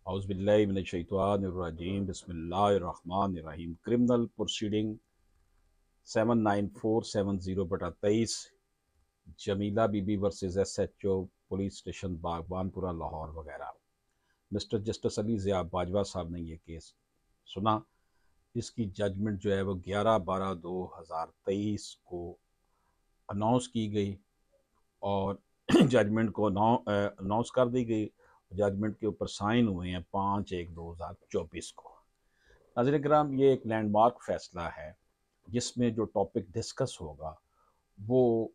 औज़ुबिल्लाहिमिनश्शैतानिर्रजीम बिस्मिल्लाहिर्रहमानिर्रहीम। Criminal proceeding 7947/23 Jamila Bibi versus SHO police station Baghbanpura Lahore वगैरह। Mister justice Ali Zia Bajwa साहब ने ये केस सुना। इसकी जजमेंट जो है वो 11/12/2023 को अनाउंस की गई और जजमेंट को अनाउंस कर दी गई। जजमेंट के ऊपर साइन हुए हैं 5/1/2024 को। नाज़रीन किराम, ये एक लैंडमार्क फैसला है जिसमें जो टॉपिक डिस्कस होगा वो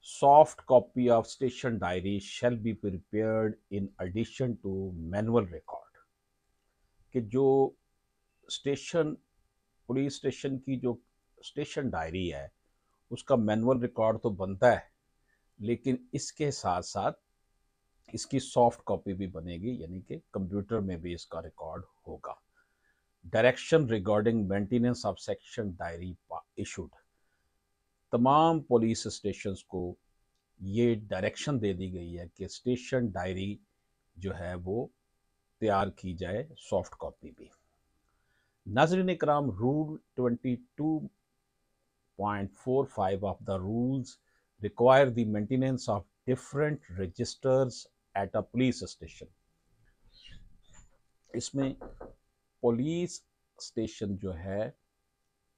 soft copy of station diary shall be prepared in addition to manual record. कि जो स्टेशन पुलिस स्टेशन की जो स्टेशन डायरी है उसका मैनुअल रिकॉर्ड तो बनता है, लेकिन इसके साथ साथ इसकी सॉफ्ट कॉपी भी बनेगी, यानी कि कंप्यूटर में भी इसका रिकॉर्ड होगा। Direction regarding maintenance of section diary issued. तमाम पुलिस स्टेशंस को ये डायरेक्शन दे दी गई है कि स्टेशन डायरी जो है वो तैयार की जाए, सॉफ्ट कॉपी भी। नाज़रीन इकराम, rule 22.45 of the rules require the maintenance of different registers at a police station. इसमें पुलिस स्टेशन जो है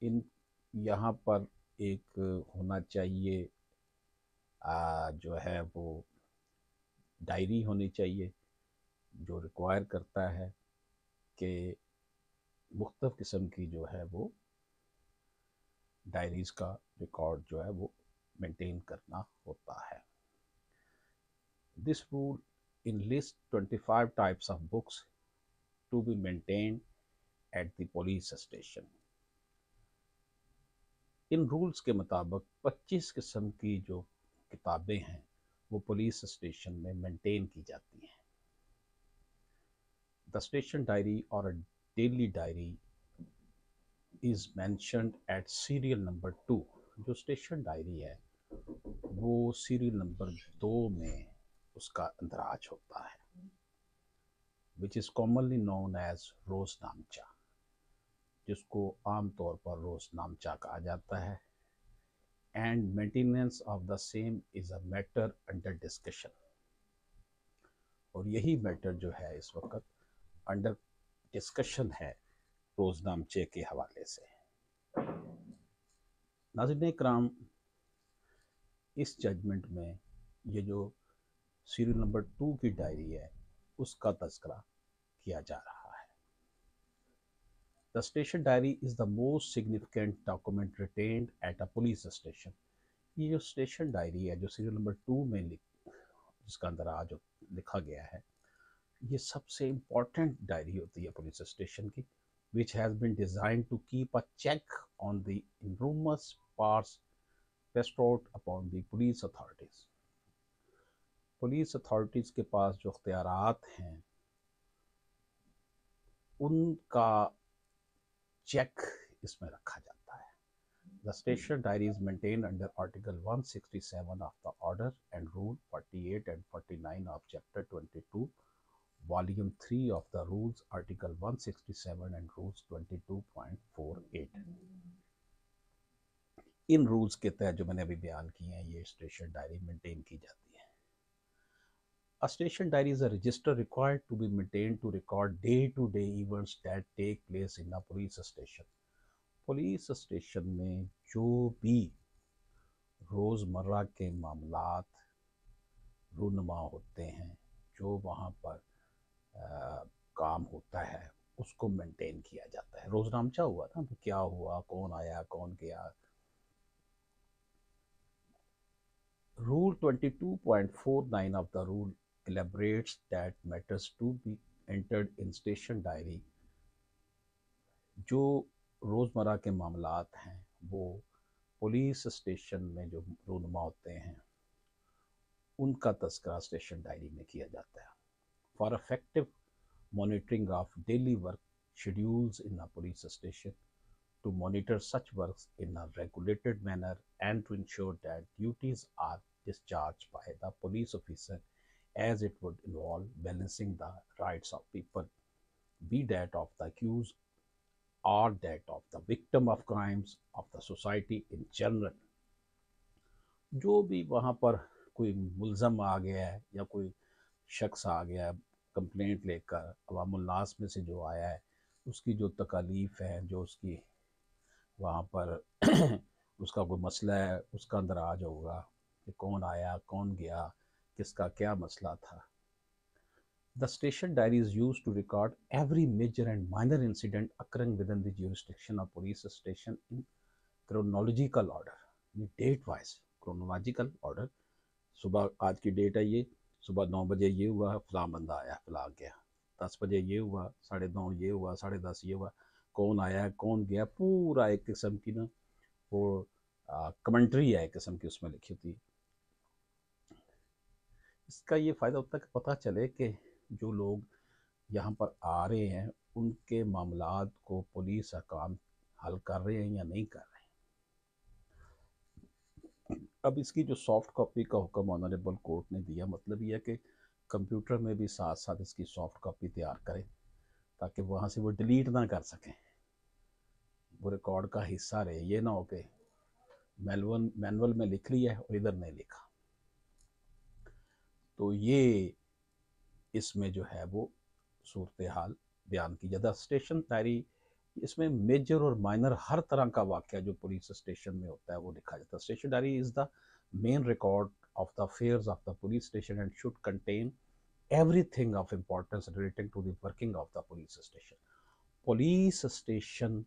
इन यहाँ पर एक होना चाहिए, जो है वो डायरी होनी चाहिए जो रिक्वायर करता है कि मुख्तलिफ किस्म की जो है वो डायरीज़ का रिकॉर्ड जो है वो मेंटेन करना होता है। This rule enlists 25 types of books to be maintained at the police station. In rules के मुताबिक 25 किस्म की जो किताबें हैं वो पुलिस स्टेशन में मेंटेन की जाती हैं। द स्टेशन डायरी और a daily diary is mentioned at serial number 2। जो स्टेशन डायरी है वो सीरियल नंबर 2 में उसका अंदराज होता है, which is commonly known as रोज़नामचा, जिसको आम तौर पर रोज़नामचा कहा जाता है। And maintenance of the same is a matter under discussion. और यही मैटर जो है इस वक्त अंडर डिस्कशन है रोज़नामचे के हवाले से। नाज़रीन कराम, इस जजमेंट में ये जो सीरियल नंबर 2 की डायरी है उसका तज़किरा किया जा रहा है। The station diary is the most significant document retained at a police station. ये जो स्टेशन डायरी है जो सीरियल नंबर 2 में जिसका अंदर आज लिखा गया है, ये सबसे इम्पॉर्टेंट डायरी होती है पुलिस स्टेशन की, which has been designed to keep a check on the enormous powers bestowed upon the police authorities. Police authorities के पास जो अख्तियारात हैं उनका चेक इसमें रखा जाता है। The station diary is maintained under Article 167 of the Order and Rule 48 and 49 of Chapter 22, Volume 3 of the Rules, Article 167 and Rules 22.48। In rules के तहत जो मैंने अभी बयान किए हैं ये स्टेशन डायरी मेंटेन की जाती है। A station diary is a register required to be maintained to record day-to-day events that take place in a police station. Police station में जो भी रोज़मर्रा के मामलात रूनुमा होते हैं, जो वहाँ पर काम होता है, उसको मेंटेन किया जाता है। रोज़नामचा हुआ ना, तो क्या हुआ, कौन आया, कौन गया। Rule 22.49 of the rule elaborates that matters to be entered in station diary, जो रोज़मर्रा के मामलात हैं वो पुलिस स्टेशन में जो रूनुमा होते हैं उनका तज़किरा स्टेशन डायरी में किया जाता है। For effective monitoring of daily work schedules in a police station, to monitor such works in a regulated manner and to ensure that duties are discharged by the police officer as it would involve balancing the rights of people, be that of the accused or that of the victim of crimes of the society in general. जो भी वहाँ पर कोई मुलज़म आ गया है या कोई शख्स आ गया है कंप्लेंट लेकर अवामुल नास में से जो आया है, उसकी जो तकालीफ है, जो उसकी वहाँ पर उसका कोई मसला है, उसका अंदराज होगा कि कौन आया, कौन गया, किसका क्या मसला था. The station diary is used to record every major and minor incident occurring within the jurisdiction of police station in chronological order, date wise chronological order. सुबह आज की डेट है ये, सुबह 9 बजे ये हुआ, फलां बंदा आया, फलां गया, 10 बजे ये हुआ, 9:30 ये हुआ, 10:30 ये हुआ, कौन आया कौन गया, पूरा एक किस्म की ना वो कमेंट्री है एक किस्म की उसमें लिखी होती है. इसका ये फ़ायदा होता है कि पता चले कि जो लोग यहाँ पर आ रहे हैं उनके मामलात को पुलिस हकाम हल कर रहे हैं या नहीं कर रहे हैं. अब इसकी जो सॉफ्ट कॉपी का हुक्म ऑनरेबल कोर्ट ने दिया, मतलब ये है कि कंप्यूटर में भी साथ साथ इसकी सॉफ्ट कॉपी तैयार करें ताकि वहाँ से वो डिलीट ना कर सकें, वो रिकॉर्ड का हिस्सा रहे. ये ना हो कि मैनुअल में लिख लिया है और इधर नहीं लिखा. तो ये इसमें जो है वो सूरत हाल बयान की जाता. स्टेशन डायरी इसमें मेजर और माइनर हर तरह का वाक़या जो पुलिस स्टेशन में होता है वो लिखा जाता है. Station diary is the main record of the affairs of the police station and should contain everything of importance relating to the working of the police station. Police station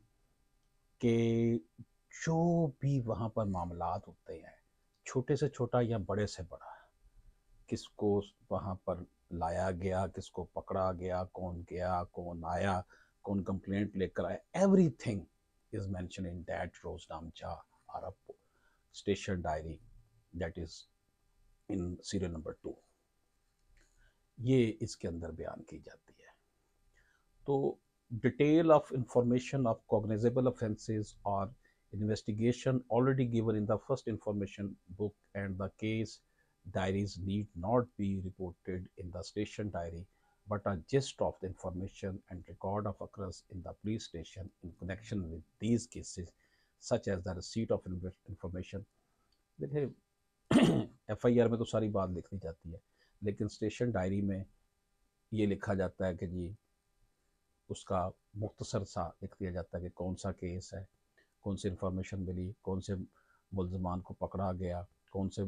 के जो भी वहाँ पर मामलात होते हैं, छोटे से छोटा या बड़े से बड़ा, किसको वहाँ पर लाया गया, किसको पकड़ा गया, कौन आया, कौन कंप्लेंट लेकर आया, everything is mention in that रोजनामचा और a station diary that is in serial number 2. ये इसके अंदर बयान की जाती है. तो detail of information of cognizable offences और investigation already given in the first information book and the case diaries need not be reported in the station diary but a gist of the information and record of occurs in the police station in connection with these cases such as the receipt of information. देखिए FIR में तो सारी बात लिखी जाती है, लेकिन station diary में ये लिखा जाता है कि जी उसका मुख्तसर सा लिख दिया जाता है कि कौन सा केस है, कौन सी इन्फॉर्मेशन मिली, कौन से मुलजमान को पकड़ा गया, कौन से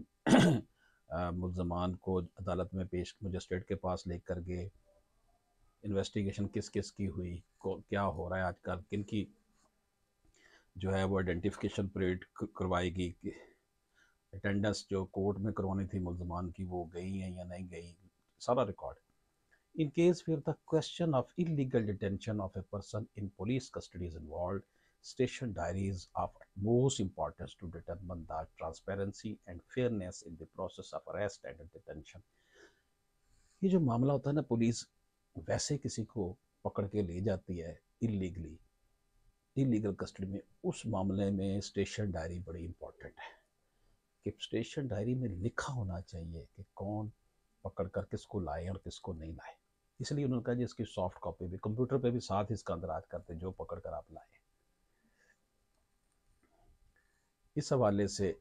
मुलजमान को अदालत में पेश मजिस्ट्रेट के पास लेकर गए, इन्वेस्टिगेशन किस किस की हुई, क्या हो रहा है आजकल, किन की जो है वो आइडेंटिफिकेशन परेड करवाएगी, अटेंडेंस जो कोर्ट में करवानी थी मुलजमान की वो गई हैं या नहीं गई, सारा record. In case where the question of illegal detention of a person in police custody is involved, station diaries are of most importance to determine the transparency and fairness in the process of arrest and detention. ये जो मामला होता है ना, police वैसे किसी को पकड़ के ले जाती है इलीगल कस्टडी में, उस मामले में स्टेशन डायरी बड़ी इंपॉर्टेंट है कि स्टेशन डायरी में लिखा होना चाहिए कि कौन पकड़ कर किसको लाए और किसको नहीं लाए. इसलिए उन्होंने कहा जी इसकी सॉफ्ट कॉपी भी कंप्यूटर पे भी साथ इसका अंदराज करते जो पकड़ कर आप लाए. इस हवाले से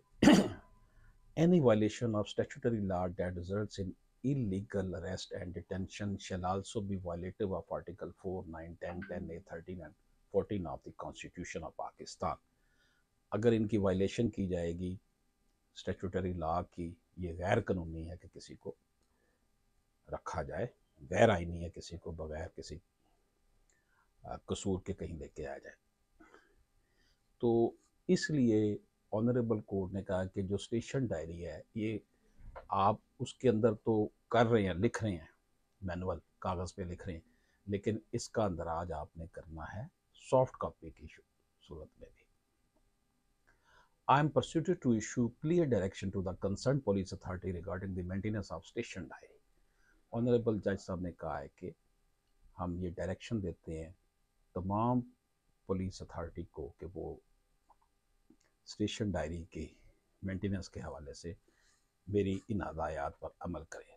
any violation of statutory law that results in illegal arrest and detention shall also be violative of Article 4, 9, 10, 10A, 13 and 14 of the Constitution of Pakistan. अगर इनकी वायलेशन की जाएगी स्टैट्यूटरी लॉ की, ये गैर कानूनी है कि किसी को रखा जाए, गैर आईनी है किसी को बगैर किसी कसूर के कहीं लेके आ जाए. तो इसलिए ऑनरेबल कोर्ट ने कहा कि जो स्टेशन डायरी है ये आप उसके अंदर तो कर रहे हैं, लिख रहे हैं, मैनुअल कागज़ पे लिख रहे हैं, लेकिन इसका अंदराज आपने करना है सॉफ्ट कॉपी की सूरत में भी. I am persuaded to issue clear direction to the concerned police authority regarding the maintenance of station diary. Honourable जज साहब ने कहा है कि हम ये डायरेक्शन देते हैं तमाम पुलिस अथॉरिटी को कि वो स्टेशन डायरी के मेंटेनेंस के हवाले से मेरी इन हदायत पर अमल करें.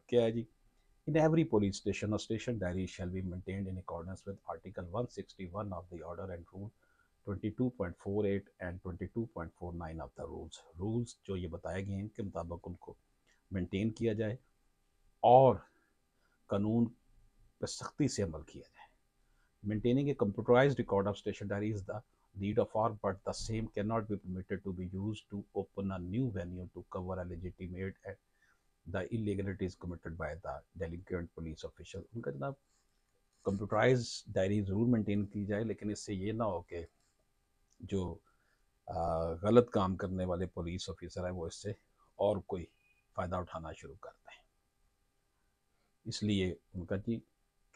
کیا ہے جی؟ In every police station, a station diary shall be maintained in accordance with Article 161 of the Order and Rule 22.48 and 22.49 of the rules. Rules جو یہ بتائے گئے ہیں کے مطابق ان کو مینٹین کیا جائے اور قانون پہ سختی سے عمل کیا جائے. Maintaining a computerized record of station diary is the deed of all, but the same cannot be permitted to be used to open a new venue to cover a legitimate and the illegalities committed by the delinquent police official. ان کا جناب computerize diary ضرور maintain کی جائے، لیکن اس سے یہ نہ ہو کہ جو غلط کام کرنے والے پولیس آفیسر ہیں وہ اس سے اور کوئی فائدہ اٹھانا شروع کر دیں. اس لیے ان کا جی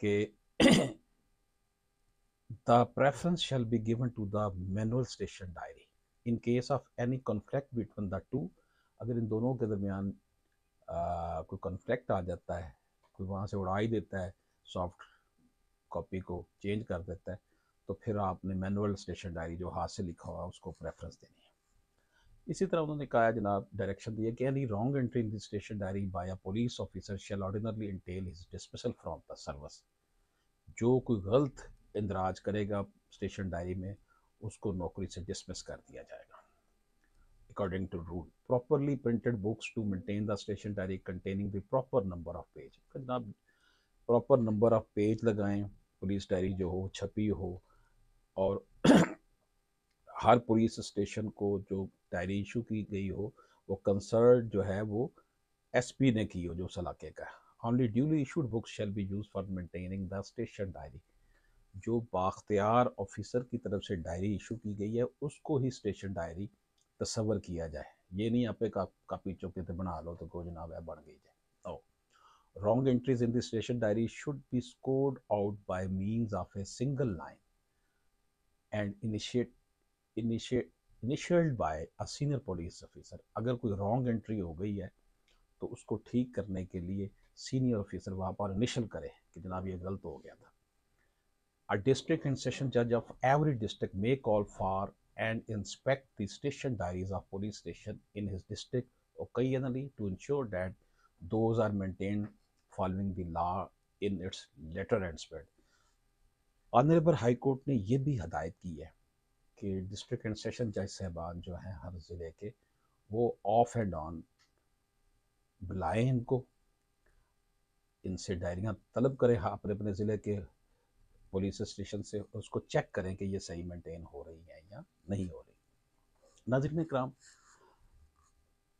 کہ the preference shall be given to the manual station diary in case of any conflict between the two. اگر ان دونوں کے درمیان کوئی کنفلکٹ آ جاتا ہے، کوئی وہاں سے اڑا ہی دیتا ہے، سافٹ کاپی کو چینج کر دیتا ہے، تو پھر آپ نے مینول اسٹیشن ڈائری جو ہاتھ سے لکھا ہوا اس کو پریفرنس دینی ہے. اسی طرح انہوں نے کہا جناب ڈائریکشن دیا کہ any wrong entry in the station diary by a police officer shall ordinarily entail his dismissal from the service. جو کوئی غلط اندراج کرے گا اسٹیشن ڈائری میں اس کو نوکری سے ڈسمس کر دیا جائے گا. According to rule, properly printed books to maintain the station diary containing the proper number of page. جناب پراپر نمبر آف پیج لگائیں، پولیس ڈائری جو ہو چھپی ہو، اور ہر پولیس اسٹیشن کو جو ڈائری ایشو کی گئی ہو وہ کنسرن جو ہے وہ ایس پی نے کی ہو جو اس علاقے کا. Only duly issued books shall be used for maintaining the station diary. جو بااختیار آفیسر کی طرف سے ڈائری ایشو کی گئی ہے اس کو ہی اسٹیشن ڈائری تصور کیا جائے. یہ نہیں آپ کاپی چوکے تے بنا لو تو کو جناب ہے بن گئی جائے. Wrong entries in the station diary should be scored out by means of a single line and initialed by a senior police officer. اگر کوئی wrong entry ہو گئی ہے تو اس کو ٹھیک کرنے کے لیے سینئر آفیسر وہاں پر انیشل کرے کہ جناب یہ غلط ہو گیا تھا. A district and session judge of every district may call for and inspect the station diaries of police station in his district occasionally to ensure that those are maintained following the law in its letter and spirit. Honourable high court نے یہ بھی ہدایت کی ہے کہ district and session جج صاحبان جو ہیں ہر ضلع کے وہ آف اینڈ آن بلائیں ان کو، ان سے ڈائریاں طلب کریں اپنے اپنے ضلع کے پولیس اسٹیشن سے، اس کو چیک کریں کہ یہ صحیح مینٹین ہو رہی ہیں یا نہیں ہو رہی. ناظرین کرام،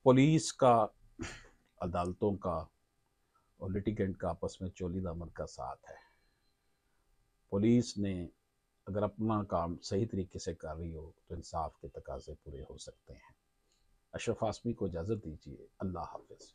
پولیس کا، عدالتوں کا اور لٹیگنٹ کا آپس میں چولی دامن کا ساتھ ہے. پولیس نے اگر اپنا کام صحیح طریقے سے کر رہی ہو تو انصاف کے تقاضے پورے ہو سکتے ہیں. اشرف آسمی کو اجازت دیجیے. اللہ حافظ.